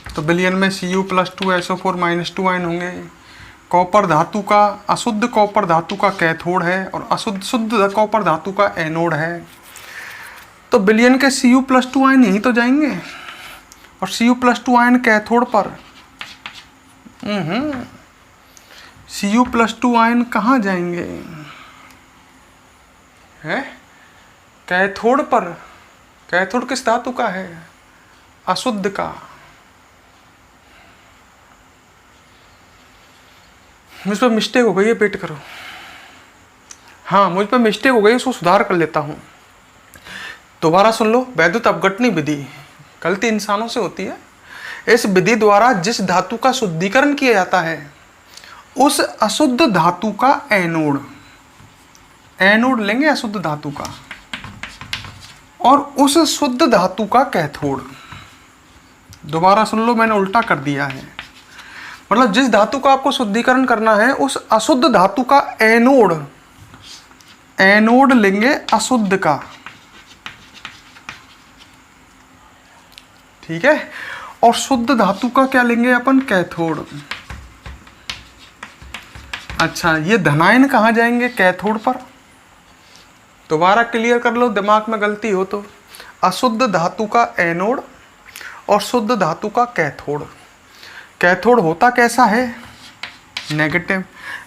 तो विलयन में Cu+2SO4-2 आयन होंगे। कॉपर धातु का, अशुद्ध कॉपर धातु का कैथोड है और अशुद्ध शुद्ध कॉपर धातु का एनोड है। तो विलयन के Cu+2 आयन यहीं तो जाएंगे और Cu+2 आयन कैथोड पर Cu+2 आयन कहाँ जाएंगे, है कैथोड पर। कैथोड किस धातु का है, अशुद्ध का। मुझ पर मिस्टेक हो गई है, वेट करो। हाँ, मुझ पर मिस्टेक हो गई, उसको सुधार कर लेता हूँ। दोबारा सुन लो। वैद्युत अपघटनी विधि, गलती इंसानों से होती है। इस विधि द्वारा जिस धातु का शुद्धिकरण किया जाता है उस अशुद्ध धातु का एनोड, एनोड लेंगे अशुद्ध धातु का, और उस शुद्ध धातु का कैथोड। दोबारा सुन लो, मैंने उल्टा कर दिया है। मतलब जिस धातु का आपको शुद्धिकरण करना है उस अशुद्ध धातु का एनोड, एनोड लेंगे अशुद्ध का, ठीक है, और शुद्ध धातु का क्या लेंगे अपन, कैथोड। अच्छा, ये धनायन कहाँ जाएंगे, कैथोड पर। दोबारा क्लियर कर लो, दिमाग में गलती हो तो। अशुद्ध धातु का एनोड और शुद्ध धातु का कैथोड। कैथोड होता कैसा है, नेगेटिव।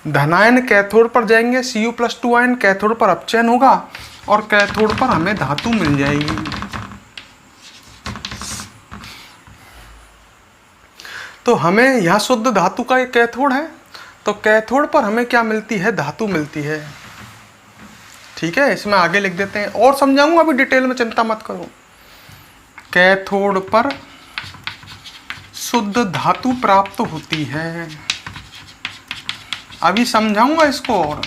धनायन कैथोड पर जाएंगे, Cu+2 आयन कैथोड पर अपचयन होगा और कैथोड पर हमें धातु मिल जाएगी। तो हमें यहाँ शुद्ध धातु का एक कैथोड है, तो कैथोड पर हमें क्या मिलती है, धातु मिलती है। ठीक है, इसमें आगे लिख देते हैं और समझाऊंगा अभी डिटेल में, चिंता मत करो। कैथोड पर शुद्ध धातु प्राप्त होती है, अभी समझाऊंगा इसको। और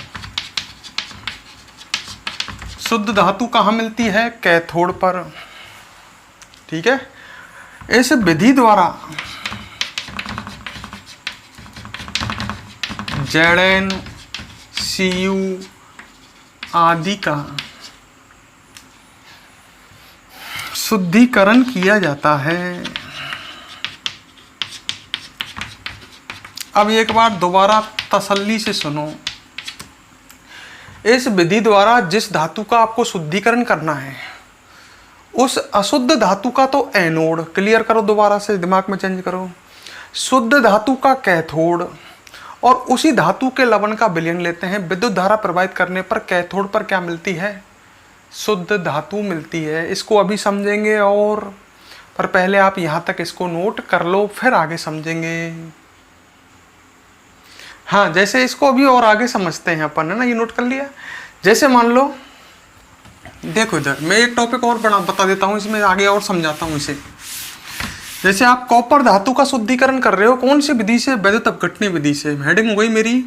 शुद्ध धातु कहाँ मिलती है, कैथोड पर। ठीक है, इस विधि द्वारा Zn, Cu आदि का शुद्धिकरण किया जाता है। अब एक बार दोबारा तसल्ली से सुनो। इस विधि द्वारा जिस धातु का आपको शुद्धिकरण करना है उस अशुद्ध धातु का तो एनोड, क्लियर करो दोबारा से, दिमाग में चेंज करो, शुद्ध धातु का कैथोड, और उसी धातु के लवण का विलयन लेते हैं। विद्युत धारा प्रवाहित करने पर कैथोड पर क्या मिलती है, शुद्ध धातु मिलती है। इसको अभी समझेंगे और, पर पहले आप यहाँ तक इसको नोट कर लो, फिर आगे समझेंगे। हाँ, जैसे इसको अभी और आगे समझते हैं अपन, है ना, ये नोट कर लिया। जैसे मान लो, देखो इधर मैं एक टॉपिक और बता देता हूँ, इसमें आगे और समझाता हूँ इसे। जैसे आप कॉपर धातु का शुद्धिकरण कर रहे हो, कौन सी विधि से, वैद्युत अपघटनी विधि से। हेडिंग हो गई मेरी,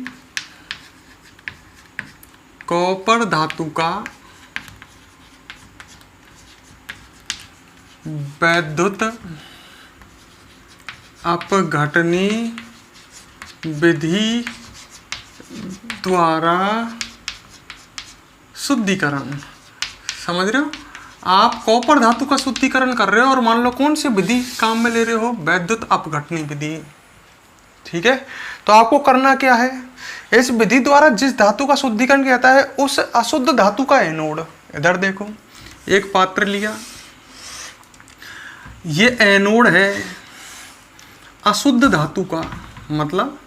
कॉपर धातु का वैद्युत अपघटनी विधि द्वारा शुद्धिकरण। समझ रहे हो, आप कॉपर धातु का शुद्धिकरण कर रहे हो और मान लो कौन सी विधि काम में ले रहे हो, वैद्युत अपघटनी विधि। ठीक है, तो आपको करना क्या है, इस विधि द्वारा जिस धातु का शुद्धिकरण किया जाता है उस अशुद्ध धातु का एनोड। इधर देखो, एक पात्र लिया, ये एनोड है अशुद्ध धातु का, मतलब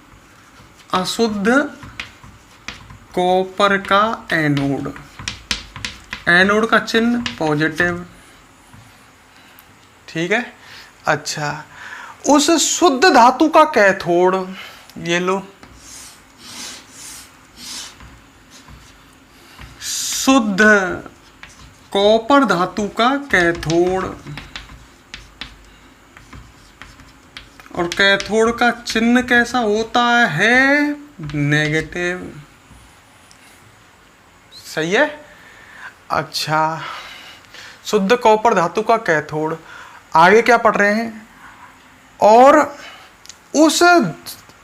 अशुद्ध कॉपर का एनोड। एनोड का चिन्ह पॉजिटिव। ठीक है, अच्छा, उस शुद्ध धातु का कैथोड, ये लो, शुद्ध कॉपर धातु का कैथोड, और कैथोड का चिन्ह कैसा होता है, नेगेटिव। सही है। अच्छा, शुद्ध कॉपर धातु का कैथोड, आगे क्या पढ़ रहे हैं, और उस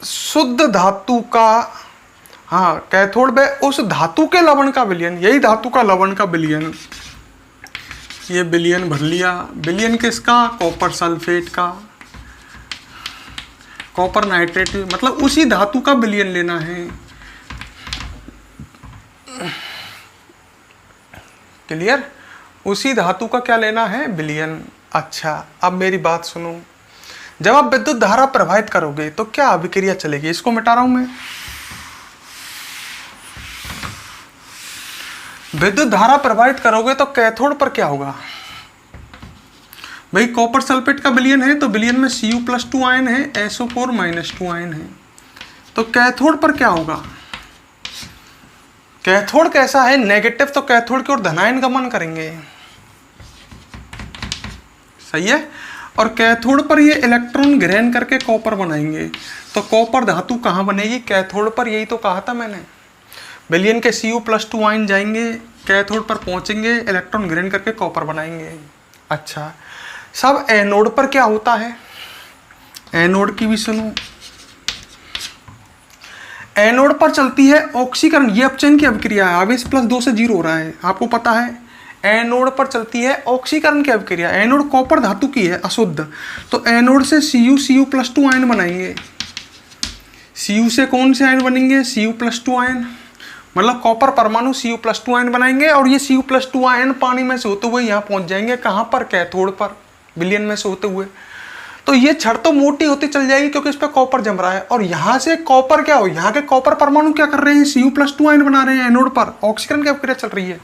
शुद्ध धातु का, हाँ, कैथोड में उस धातु के लवण का विलयन, यही धातु का लवण का विलयन, ये विलयन भर लिया। विलयन किसका, कॉपर सल्फेट का, कॉपर नाइट्रेट, मतलब उसी धातु का विलयन लेना है। क्लियर, उसी धातु का क्या लेना है, विलयन। अच्छा, अब मेरी बात सुनो, जब आप विद्युत धारा प्रवाहित करोगे तो क्या अभिक्रिया चलेगी, इसको मिटा रहा हूं मैं। विद्युत धारा प्रवाहित करोगे तो कैथोड पर क्या होगा भाई, कॉपर सल्फेट का विलयन है तो विलयन में Cu+2 आयन है, SO4 - 2 आयन है। तो कैथोड पर क्या होगा, कैथोड कैसा है, नेगेटिव, तो कैथोड की ओर धनायन गमन करेंगे, सही है। और कैथोड पर ये इलेक्ट्रॉन ग्रहण करके कॉपर बनाएंगे, तो कॉपर धातु कहाँ बनेगी, कैथोड पर, यही तो कहा था मैंने। विलयन के Cu+2 आयन जाएंगे, कैथोड पर पहुंचेंगे, इलेक्ट्रॉन ग्रहण करके कॉपर बनाएंगे। अच्छा, सब एनोड पर क्या होता है, एनोड की भी सुनो। एनोड पर चलती है ऑक्सीकरण, ये अपचयन की अभिक्रिया है, आवेश +2 से 0 हो रहा है, आपको पता है। एनोड पर चलती है ऑक्सीकरण की अभिक्रिया, एनोड कॉपर धातु की है, अशुद्ध, तो एनोड से Cu+2 आयन बनाएंगे। Cu से कौन से आयन बनेंगे, Cu+2 आयन, मतलब कॉपर परमाणु Cu+2 आयन बनाएंगे, और ये Cu+2 आयन पानी में से होते हुए यहाँ पहुंच जाएंगे, कहाँ पर, कैथोड पर, विलयन में से होते हुए। तो ये छड़ तो मोटी होती चल जाएगी क्योंकि इस पर कॉपर जम रहा है, और यहाँ से कॉपर क्या हो, यहाँ के कॉपर परमाणु क्या कर रहे हैं, Cu+2 आयन बना रहे हैं एनोड पर, ऑक्सीकरण की अभिक्रिया चल रही है।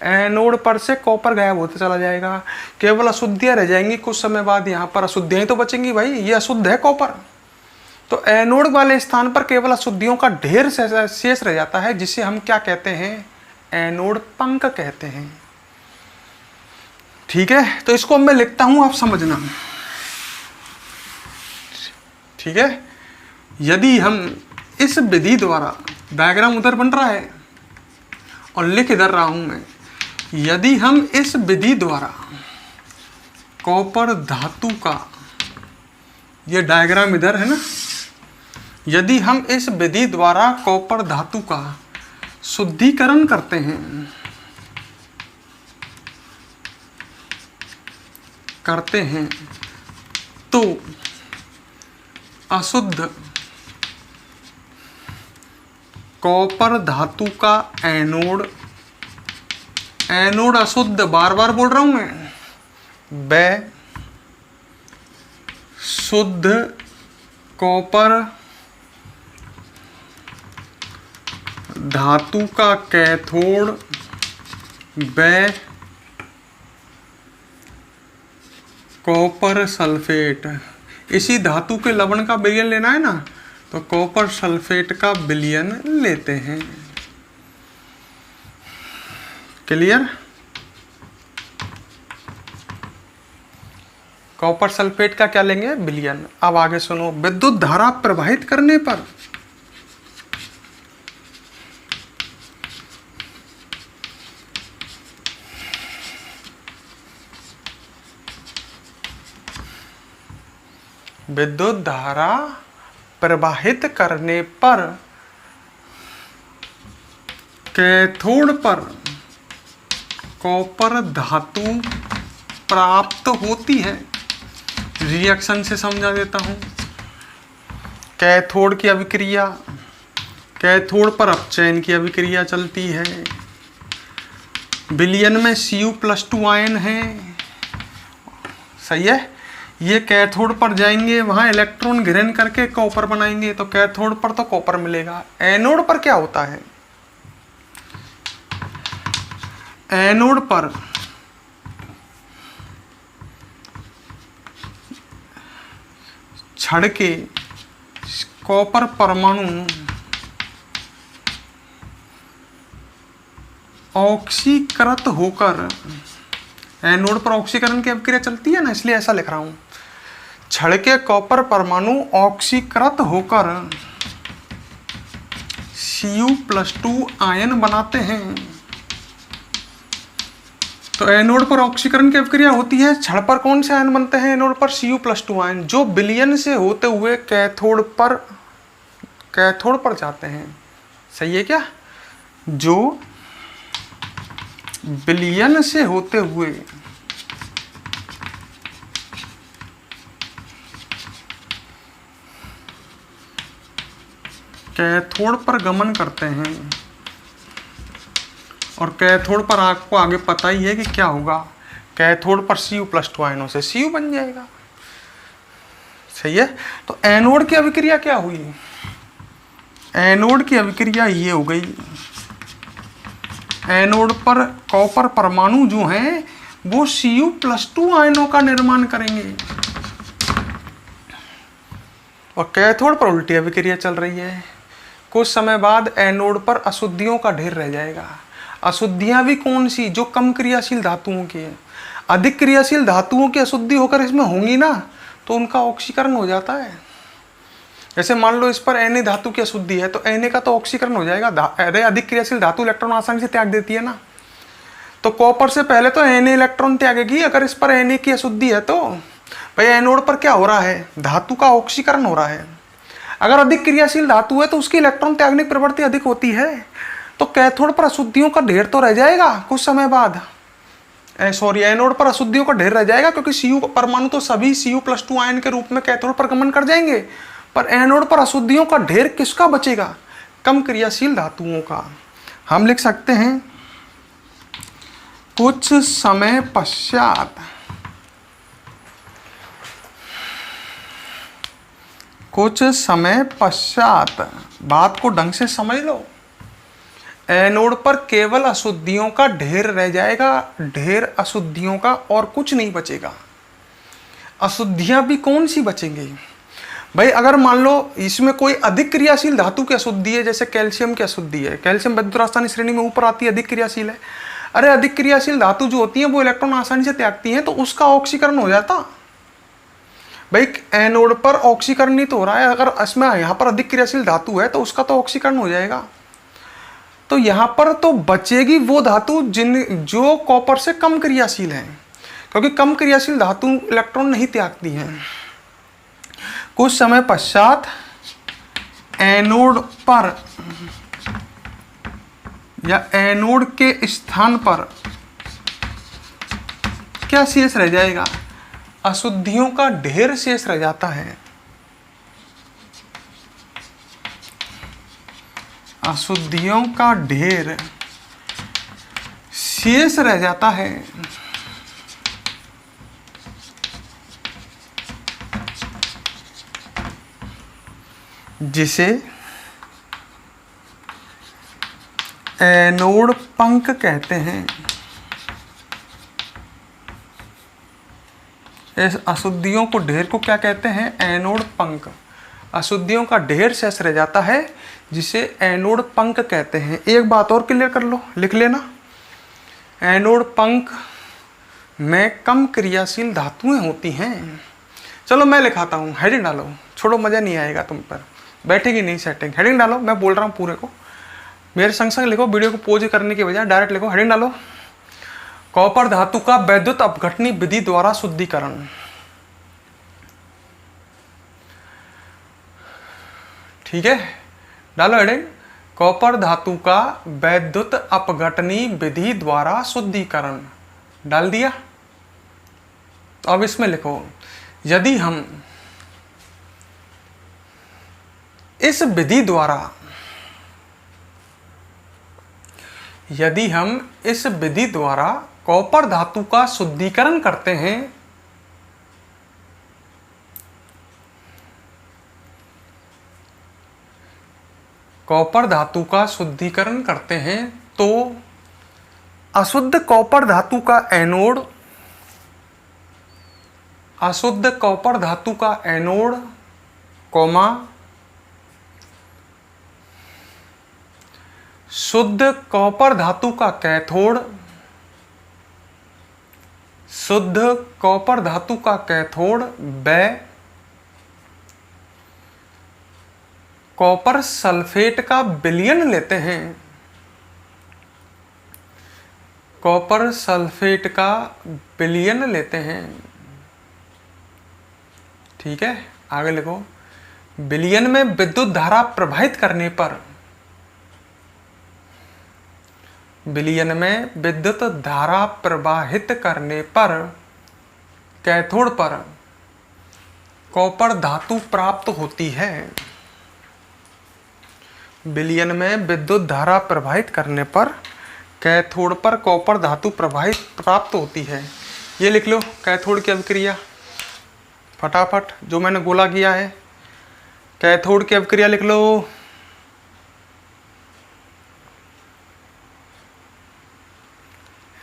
एनोड पर से कॉपर गायब होते चला जाएगा, केवल अशुद्धियाँ रह जाएंगी, कुछ समय बाद यहाँ पर अशुद्धियाँ तो बचेंगी भाई, ये अशुद्ध है कॉपर। तो एनोड वाले स्थान पर केवल अशुद्धियों का ढेर शेष रह जाता है, जिसे हम क्या कहते हैं, एनोड पंक कहते हैं। ठीक है, तो इसको मैं लिखता हूं, आप समझना, ठीक है। यदि हम इस विधि द्वारा, डायग्राम उधर बन रहा है और लिख इधर रहा हूं मैं, यदि हम इस विधि द्वारा कॉपर धातु का, ये डायग्राम इधर है ना, यदि हम इस विधि द्वारा कॉपर धातु का शुद्धिकरण करते हैं तो अशुद्ध कॉपर धातु का एनोड, एनोड अशुद्ध, बार बार बोल रहा हूं मैं, व शुद्ध कॉपर धातु का कैथोड, व कॉपर सल्फेट, इसी धातु के लवण का विलयन लेना है ना, तो कॉपर सल्फेट का विलयन लेते हैं। क्लियर, कॉपर सल्फेट का क्या लेंगे, विलयन। अब आगे सुनो, विद्युत धारा प्रवाहित करने पर विद्युत धारा प्रवाहित करने पर कैथोड पर कॉपर धातु प्राप्त होती है। रिएक्शन से समझा देता हूं, कैथोड की अभिक्रिया, कैथोड पर अपचयन की अभिक्रिया चलती है, विलयन में Cu+2 आयन है, सही है। ये कैथोड पर जाएंगे, वहां इलेक्ट्रॉन ग्रहण करके कॉपर बनाएंगे, तो कैथोड पर तो कॉपर मिलेगा। एनोड पर क्या होता है, एनोड पर छड़ के कॉपर परमाणु ऑक्सीकृत होकर, एनोड पर ऑक्सीकरण की अभिक्रिया चलती है ना, इसलिए ऐसा लिख रहा हूं, छड़ के कॉपर परमाणु ऑक्सीकृत होकर Cu+2 आयन बनाते हैं। तो एनोड पर ऑक्सीकरण की अभिक्रिया होती है, छड़ पर कौन से आयन बनते हैं, एनोड पर Cu+2 आयन, जो विलयन से होते हुए कैथोड पर जाते हैं। सही है क्या, जो विलयन से होते हुए कैथोड पर गमन करते हैं, और कैथोड पर आपको आगे पता ही है कि क्या होगा, कैथोड पर Cu+2 आयनों से Cu बन जाएगा। सही है, तो एनोड की अभिक्रिया क्या हुई, एनोड की अभिक्रिया ये हो गई, एनोड पर कॉपर परमाणु जो हैं वो Cu+2 आयनों का निर्माण करेंगे, और कैथोड पर उल्टी अभिक्रिया चल रही है। कुछ समय बाद एनोड पर अशुद्धियों का ढेर रह जाएगा। अशुद्धियां भी कौन सी? जो कम क्रियाशील धातुओं की है। अधिक क्रियाशील धातुओं की अशुद्धि होकर इसमें होंगी ना, तो उनका ऑक्सीकरण हो जाता है। जैसे मान लो इस पर Na धातु की अशुद्धि है, तो Na का तो ऑक्सीकरण हो जाएगा। अरे अधिक क्रियाशील धातु इलेक्ट्रॉन आसानी से त्याग देती है ना, तो कॉपर से पहले तो Na इलेक्ट्रॉन त्यागेगी। अगर इस पर Na की अशुद्धि है तो भाई एनोड पर क्या हो रहा है? धातु का ऑक्सीकरण हो रहा है। अगर अधिक क्रियाशील धातु है तो उसकी इलेक्ट्रॉन त्यागने की प्रवृत्ति अधिक होती है, तो कैथोड पर अशुद्धियों का ढेर तो रह जाएगा कुछ समय बाद। एनोड पर अशुद्धियों का ढेर रह जाएगा, क्योंकि Cu परमाणु तो सभी Cu+2 आयन के रूप में कैथोड पर गमन कर जाएंगे। पर एनोड पर अशुद्धियों का ढेर किसका बचेगा? कम क्रियाशील धातुओं का। हम लिख सकते हैं कुछ समय पश्चात बात को ढंग से समझ लो। एनोड पर केवल अशुद्धियों का ढेर रह जाएगा, ढेर अशुद्धियों का, और कुछ नहीं बचेगा। अशुद्धियां भी कौन सी बचेंगी भाई? अगर मान लो इसमें कोई अधिक क्रियाशील धातु की अशुद्धि है, जैसे कैल्शियम की अशुद्धि है। कैल्शियम विद्युत रासायनिक श्रेणी में ऊपर आती है, अधिक क्रियाशील है। अरे अधिक क्रियाशील धातु जो होती है वो इलेक्ट्रॉन आसानी से त्यागती हैं, तो उसका ऑक्सीकरण हो जाता भाई। एनोड पर ऑक्सीकरण नहीं तो हो रहा है, अगर इसमें यहाँ पर अधिक क्रियाशील धातु है तो उसका तो ऑक्सीकरण हो जाएगा। तो यहाँ पर तो बचेगी वो धातु जो कॉपर से कम क्रियाशील है, क्योंकि कम क्रियाशील धातु इलेक्ट्रॉन नहीं त्यागती हैं। कुछ समय पश्चात एनोड पर या एनोड के स्थान पर क्या शेष रह जाएगा? अशुद्धियों का ढेर शेष रह जाता है। अशुद्धियों का ढेर शेष रह जाता है, जिसे एनोड पंख कहते हैं। इस अशुद्धियों को ढेर को क्या कहते हैं? एनोड पंख। अशुद्धियों का ढेर शेष रह जाता है, जिसे एनोड पंख कहते हैं। एक बात और क्लियर कर लो, लिख लेना। एनोड पंख में कम क्रियाशील धातुएं होती हैं। चलो मैं लिखाता हूँ, हेडिंग डालो। छोड़ो, मज़ा नहीं आएगा तुम पर, बैठेगी नहीं सेटिंग। हेडिंग डालो, मैं बोल रहा हूँ पूरे को, मेरे संग संग लिखो। वीडियो को पोज करने के बजाय डायरेक्ट लिखो। हेडिंग डालो, कॉपर धातु का वैद्युत अपघटनी विधि द्वारा शुद्धिकरण। ठीक है, डालो हेडिंग, कॉपर धातु का वैद्युत अपघटनी विधि द्वारा शुद्धिकरण। डाल दिया। तो अब इसमें लिखो, यदि हम इस विधि द्वारा कॉपर धातु का शुद्धिकरण करते हैं, तो अशुद्ध कॉपर धातु का एनोड, कॉमा शुद्ध कॉपर धातु का कैथोड, व कॉपर सल्फेट का विलयन लेते हैं। ठीक है, आगे लिखो, विलयन में विद्युत धारा प्रवाहित करने पर कैथोड पर कॉपर धातु प्राप्त होती है। विलयन में विद्युत धारा प्रवाहित करने पर कैथोड पर कॉपर धातु प्राप्त होती है। ये लिख लो, कैथोड की अभिक्रिया फटाफट, जो मैंने गोला किया है। कैथोड की अभिक्रिया लिख लो।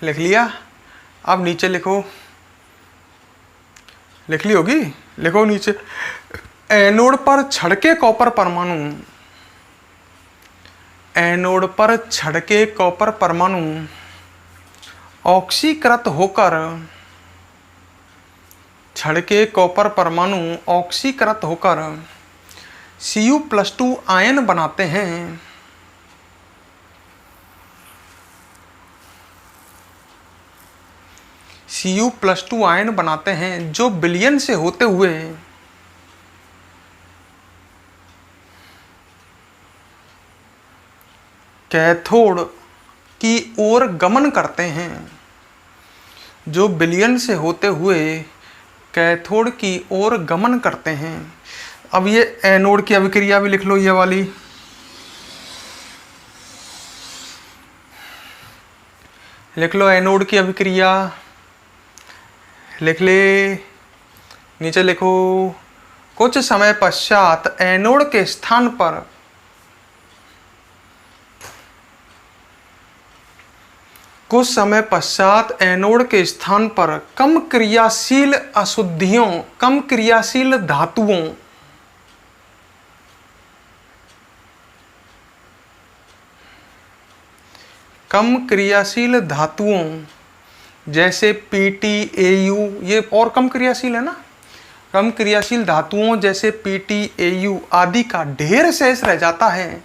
लिख लिया। अब नीचे लिखो, लिख ली होगी, लिखो नीचे, एनोड पर छड़के कॉपर परमाणु, एनोड पर छड़के कॉपर परमाणु ऑक्सीकृत होकर, छड़के कॉपर परमाणु ऑक्सीकृत होकर Cu+2 आयन बनाते हैं। Cu+2 आयन बनाते हैं जो विलयन से होते हुए कैथोड की ओर गमन करते हैं, जो विलयन से होते हुए कैथोड की ओर गमन करते हैं। अब ये एनोड की अभिक्रिया भी लिख लो, ये वाली लिख लो, एनोड की अभिक्रिया लिख ले, नीचे लिखो, कुछ समय पश्चात एनोड के स्थान पर कुछ समय पश्चात एनोड के स्थान पर कम क्रियाशील अशुद्धियों, कम क्रियाशील धातुओं, कम क्रियाशील धातुओं जैसे PtAu, ये और कम क्रियाशील है ना, कम क्रियाशील धातुओं जैसे PtAu आदि का ढेर शेष रह जाता है,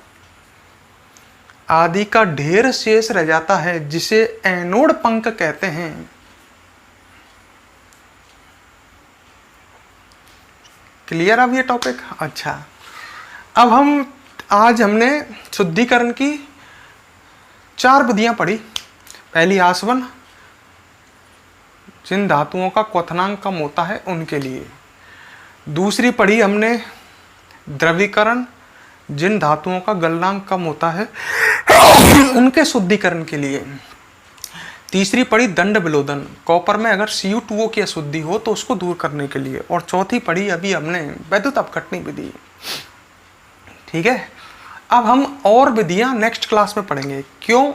आदि का ढेर शेष रह जाता है, जिसे एनोड पंख कहते हैं। क्लियर अब ये टॉपिक? अच्छा, अब आज हमने शुद्धिकरण की 4 विधियां पढ़ी। पहली आसवन, जिन धातुओं का क्वथनांक कम होता है उनके लिए। दूसरी पढ़ी हमने द्रवीकरण, जिन धातुओं का गलनांक कम होता है उनके शुद्धिकरण के लिए। तीसरी पढ़ी दंड विलोदन, कॉपर में अगर Cu2O की अशुद्धि हो तो उसको दूर करने के लिए। और चौथी पढ़ी अभी हमने वैद्युत अपघटनी विधि। ठीक है, अब हम और विधियां नेक्स्ट क्लास में पढ़ेंगे। क्यों?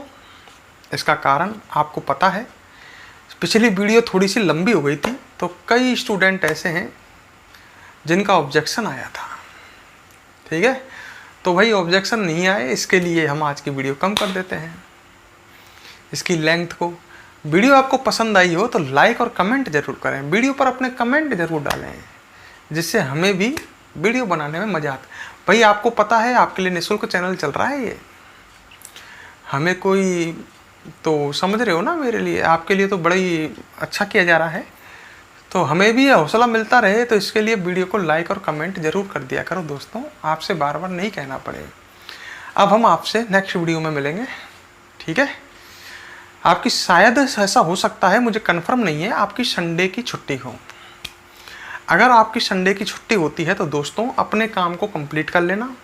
इसका कारण आपको पता है, पिछली वीडियो थोड़ी सी लंबी हो गई थी, तो कई स्टूडेंट ऐसे हैं जिनका ऑब्जेक्शन आया था। ठीक है, तो भाई ऑब्जेक्शन नहीं आए, इसके लिए हम आज की वीडियो कम कर देते हैं, इसकी लेंथ को। वीडियो आपको पसंद आई हो तो लाइक और कमेंट जरूर करें, वीडियो पर अपने कमेंट जरूर डालें, जिससे हमें भी वीडियो बनाने में मज़ा आता है। भाई आपको पता है, आपके लिए निःशुल्क चैनल चल रहा है ये, हमें कोई तो समझ रहे हो ना, मेरे लिए, आपके लिए तो बड़ा ही अच्छा किया जा रहा है, तो हमें भी हौसला मिलता रहे, तो इसके लिए वीडियो को लाइक और कमेंट जरूर कर दिया करो दोस्तों, आपसे बार बार नहीं कहना पड़े। अब हम आपसे नेक्स्ट वीडियो में मिलेंगे। ठीक है, आपकी शायद ऐसा हो सकता है, मुझे कंफर्म नहीं है, आपकी संडे की छुट्टी हो। अगर आपकी संडे की छुट्टी होती है तो दोस्तों अपने काम को कंप्लीट कर लेना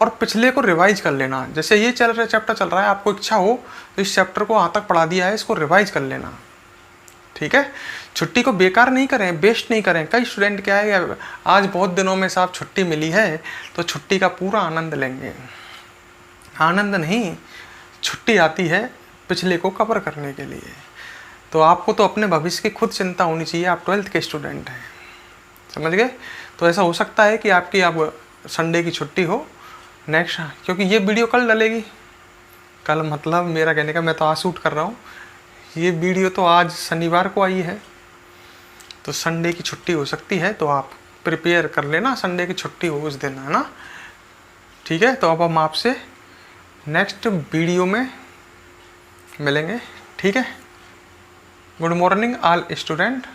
और पिछले को रिवाइज कर लेना। जैसे ये चैप्टर चल रहा है, आपको इच्छा हो तो इस चैप्टर को यहाँ तक पढ़ा दिया है, इसको रिवाइज कर लेना। ठीक है, छुट्टी को बेकार नहीं करें, वेस्ट नहीं करें। कई स्टूडेंट क्या है, आज बहुत दिनों में साहब छुट्टी मिली है तो छुट्टी का पूरा आनंद लेंगे। आनंद नहीं, छुट्टी आती है पिछले को कवर करने के लिए। तो आपको तो अपने भविष्य की खुद चिंता होनी चाहिए, आप 12th के स्टूडेंट हैं, समझ गए। तो ऐसा हो सकता है कि आपकी अब संडे की छुट्टी हो नेक्स्ट, क्योंकि ये वीडियो कल डलेगी। कल मतलब मेरा कहने का, मैं तो आज शूट कर रहा हूँ, ये वीडियो तो आज शनिवार को आई है, तो संडे की छुट्टी हो सकती है, तो आप प्रिपेयर कर लेना, संडे की छुट्टी हो उस दिन, है ना। ठीक है, तो अब हम आपसे नेक्स्ट वीडियो में मिलेंगे। ठीक है, गुड मॉर्निंग ऑल स्टूडेंट।